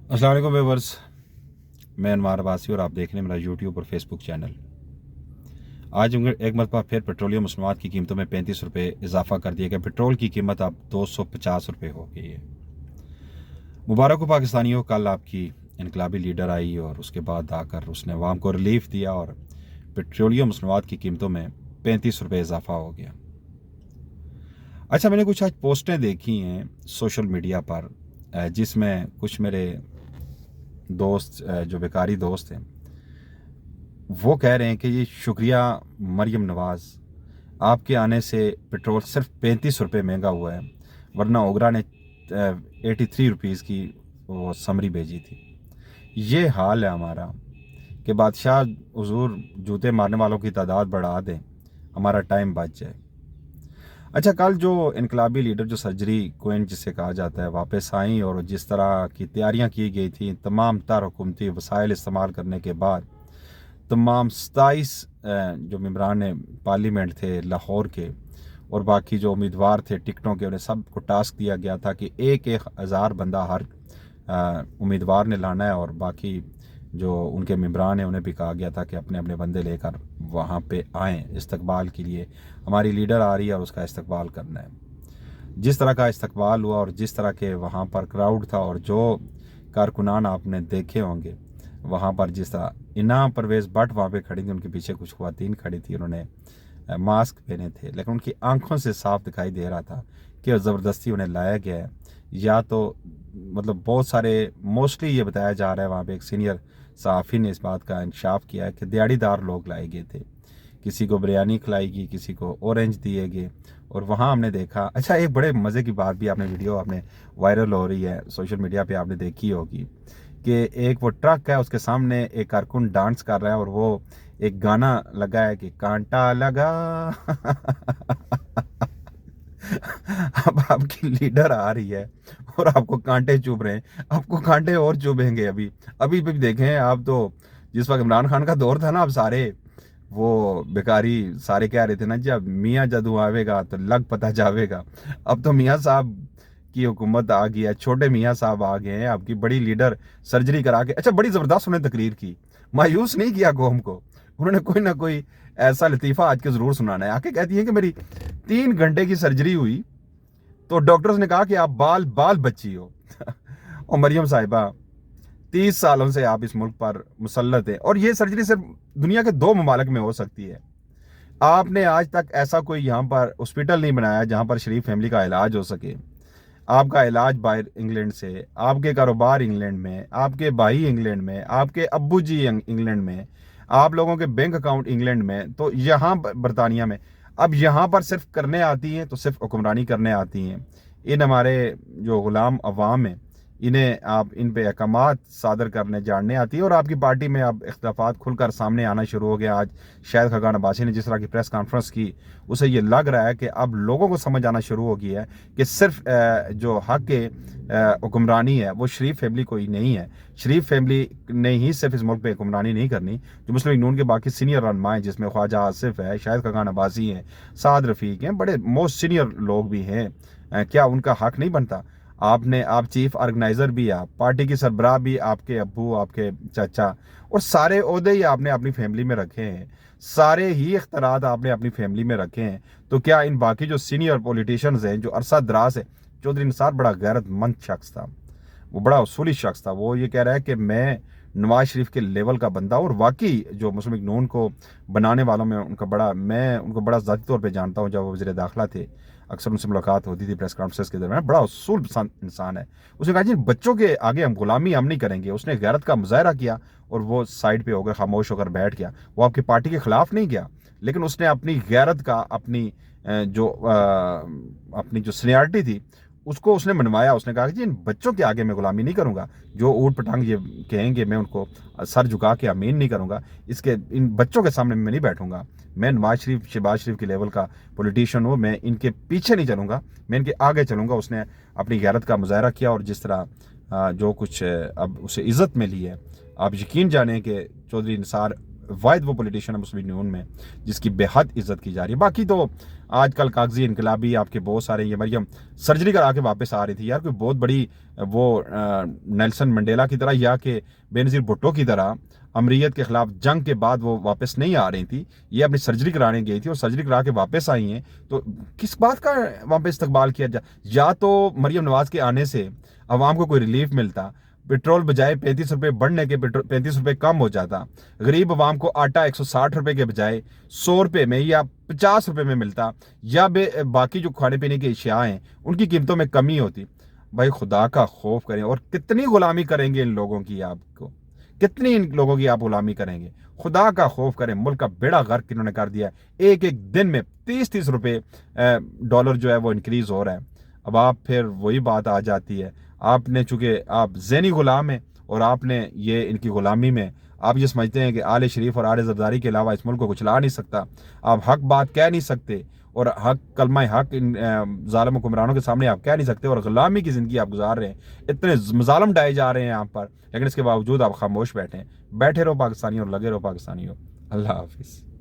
अस्सलाम वालेकुम व्यूअर्स, मैं अनवार अब्बासी और आप देख रहे हैं मेरा यूट्यूब और फेसबुक चैनल। आज एक मरतबा फिर पेट्रोलियम मसनूआत की कीमतों में 35 रुपये इजाफा कर दिया गया। पेट्रोल की कीमत अब 250 रुपये हो गई है। मुबारक हो पाकिस्तानियों, कल आपकी इनकलाबी लीडर आई और उसके बाद आकर उसने अवाम को रिलीफ दिया और पेट्रोलियम मसनूआत की कीमतों में 35 रुपये इजाफा हो गया। अच्छा, मैंने कुछ आज पोस्टें देखी हैं सोशल मीडिया पर, जिसमें कुछ मेरे दोस्त, जो बेकारी दोस्त हैं, वो कह रहे हैं कि ये शुक्रिया मरियम नवाज़, आपके आने से पेट्रोल सिर्फ 35 रुपये महंगा हुआ है, वरना ओगरा ने 83 रुपीज़ की वो समरी भेजी थी। ये हाल है हमारा कि बादशाह हुजूर जूते मारने वालों की तादाद बढ़ा दें, हमारा टाइम बच जाए। अच्छा, कल जो इनकलाबी लीडर, जो सर्जरी क्वीन जिसे कहा जाता है, वापस आई और जिस तरह की तैयारियां की गई थी, तमाम तर हुकूमती वसाइल इस्तेमाल करने के बाद तमाम 27 जो मेंबरान पार्लियामेंट थे लाहौर के और बाकी जो उम्मीदवार थे टिकटों के, उन्हें सबको टास्क दिया गया था कि एक एक हज़ार बंदा हर उम्मीदवार ने लाना है, और बाकी जो उनके मेंबरान हैं उन्हें भी कहा गया था कि अपने अपने बंदे लेकर वहाँ पे आएँ इस्तकबाल के लिए। हमारी लीडर आ रही है और उसका इस्तकबाल करना है। जिस तरह का इस्तकबाल हुआ और जिस तरह के वहाँ पर क्राउड था और जो कारकुनान आपने देखे होंगे वहाँ पर, जिस तरह इनाम परवेज़ भट्ट वहाँ पे खड़ी थी, उनके पीछे कुछ ख़वातीन खड़ी थी, उन्होंने मास्क पहने थे, लेकिन उनकी आंखों से साफ दिखाई दे रहा था कि ज़बरदस्ती उन्हें लाया गया है। या तो मतलब बहुत सारे, मोस्टली ये बताया जा रहा है, वहाँ पे एक सीनियर सहाफ़ी ने इस बात का इंकशाफ किया है कि दिहाड़ीदार लोग लाए गए थे, किसी को बिरयानी खिलाई गई, किसी को ऑरेंज दिए गए। और वहाँ हमने देखा, अच्छा एक बड़े मज़े की बात भी, आपने वीडियो आपने वायरल हो रही है सोशल मीडिया पे, आपने देखी होगी कि एक वो ट्रक है, उसके सामने एक कारकुन डांस कर रहा है और वो एक गाना लगा है कि कांटा लगा। अब आपकी लीडर आ रही है और आपको कांटे चुभ रहे हैं, आपको कांटे और चुभेंगे। अभी अभी भी देखें आप, तो जिस वक्त इमरान खान का दौर था ना, अब सारे वो बेकारी सारे कह रहे थे ना, जब मियाँ जदू आवेगा तो लग पता जावेगा। अब तो मियाँ साहब की हुकूमत आ गई है, छोटे मियाँ साहब आ गए हैं, आपकी बड़ी लीडर सर्जरी करा के, अच्छा बड़ी ज़बरदस्त उन्होंने तकरीर की, मायूस नहीं किया कौम को। उन्होंने कोई ना कोई ऐसा लतीफ़ा आज के ज़रूर सुनाना है। आके कहती है कि मेरी 3 घंटे की सर्जरी हुई तो डॉक्टर्स ने कहा कि आप बाल बाल बच्ची हो। और मरियम साहिबा, 30 सालों से आप इस मुल्क पर मुसल्लत है और ये सर्जरी सिर्फ दुनिया के 2 ममालिक में हो सकती है। आपने आज तक ऐसा कोई यहाँ पर हॉस्पिटल नहीं बनाया जहाँ पर शरीफ फैमिली का इलाज हो सके। आपका इलाज बाहर इंग्लैंड से, आपके कारोबार इंग्लैंड में, आपके भाई इंग्लैंड में, आपके अब्बू जी इंग्लैंड में, आप लोगों के बैंक अकाउंट इंग्लैंड में, तो यहाँ बरतानिया में। अब यहाँ पर सिर्फ करने आती हैं तो सिर्फ हुक्मरानी करने आती हैं। इन हमारे जो गुलाम अवाम हैं, इन्हें आप इन पे अहकामात सादर करने जानने आती है। और आपकी पार्टी में अब इख्तलाफात खुलकर सामने आना शुरू हो गया। आज शायद खगान अब्बासी ने जिस तरह की प्रेस कॉन्फ्रेंस की, उसे ये लग रहा है कि अब लोगों को समझ आना शुरू हो गया है कि सिर्फ जो हक के हुक्मरानी है वो शरीफ फैमिली कोई नहीं है। शरीफ फैमिली ने ही सिर्फ इस मुल्क पे हुक्मरानी नहीं करनी, जो मुस्लिम लीग नून के बाकी सीनियर रहनुमा हैं, जिसमें ख्वाजा आसिफ है, शायद खगान अब्बासी हैं, साद रफ़ीक हैं, बड़े मोस्ट सीनियर लोग भी हैं, क्या उनका हक नहीं बनता? आप चीफ ऑर्गेनाइजर भी, आप पार्टी की सरबराह भी, आपके अब्बू, आपके चाचा, और सारे ओहदे ही आपने अपनी फैमिली में रखे हैं, सारे ही इख्तियारात आपने अपनी फैमिली में रखे हैं। तो क्या इन बाकी जो सीनियर पॉलिटिशियंस हैं, जो अरसा दराज है, चौधरी निसार बड़ा गैरतमंद शख्स था, वो बड़ा उसूली शख्स था, वो ये कह रहा है कि मैं नवाज शरीफ के लेवल का बंदा, और वाकई जो मुस्लिम लीग नून को बनाने वालों में उनका बड़ा, मैं उनको बड़ा ज़ाती तौर पे जानता हूँ। जब वो वज़ीर दाखिला थे, अक्सर उनसे मुलाकात होती थी प्रेस कॉन्फ्रेंस के दरमियान। बड़ा उसूल इंसान है। उसने कहा जी बच्चों के आगे हम गुलामी हम नहीं करेंगे। उसने गैरत का मुजाहरा किया और वो साइड पे होकर खामोश होकर बैठ गया। वो आपकी पार्टी के खिलाफ नहीं गया, लेकिन उसने अपनी गैरत का, अपनी जो सीनियरिटी थी उसको उसने मनवाया। उसने कहा कि जी इन बच्चों के आगे मैं गुलामी नहीं करूंगा, जो ऊट पटांग ये कहेंगे मैं उनको सर झुका के अमीन नहीं करूंगा, इसके इन बच्चों के सामने मैं नहीं बैठूंगा। मैं नवाज शरीफ, शहबाज शरीफ के लेवल का पॉलिटिशियन हूँ, मैं इनके पीछे नहीं चलूंगा, मैं इनके आगे चलूंगा। उसने अपनी गैरत का मुजाहरा किया और जिस तरह जो कुछ अब उसे इज़्ज़त मिली है, आप यकीन जाने कि चौधरी निसार वाहिद वो पॉलिटिशियन है मुस्लिम यूनियन में जिसकी बेहद इज्जत की जा रही है। बाकी तो आजकल कागजी इनकलाबी आपके बहुत सारे, ये मरियम सर्जरी करा के वापस आ रही थी यार, कोई बहुत बड़ी वो नेल्सन मंडेला की तरह या कि बेनज़ीर भुट्टो की तरह अमरीयत के खिलाफ जंग के बाद वो वापस नहीं आ रही थी, ये अपनी सर्जरी कराने गई थी और सर्जरी करा के वापस आई हैं। तो किस बात का वहाँ पे इस्तकबाल किया जा, या तो मरियम नवाज के आने से अवाम को कोई रिलीफ मिलता, पेट्रोल बजाय 35 रुपये बढ़ने के 35 रुपये कम हो जाता, गरीब अवाम को आटा 160 रुपये के बजाय 100 रुपये में या 50 रुपये में मिलता, या बाकी जो खाने पीने की अशिया हैं उनकी कीमतों में कमी होती। भाई खुदा का खौफ करें, और कितनी गुलामी करेंगे इन लोगों की, आपको कितनी इन लोगों की आप गुलामी करेंगे। खुदा का खौफ करें, मुल्क का बेड़ा गर्क इन्होंने कर दिया। एक एक दिन में 30-30 रुपये डॉलर जो है वो इंक्रीज हो रहा है। अब आप फिर वही बात आ जाती है, आपने चूंकि आप ज़हनी गुलाम हैं और आपने ये इनकी गुलामी में आप ये समझते हैं कि आले शरीफ और आले ज़रदारी के अलावा इस मुल्क को कुछ ला नहीं सकता, आप हक बात कह नहीं सकते और हक कलमा हक इन ज़ालिम हुक्मरानों के सामने आप कह नहीं सकते और गुलामी की ज़िंदगी आप गुजार रहे हैं। इतने मज़ालम ढाए जा रहे हैं यहाँ पर, लेकिन इसके बावजूद आप खामोश बैठे रहो पाकिस्तानी और लगे रहो पाकिस्तानी हो। अल्लाह हाफिज़।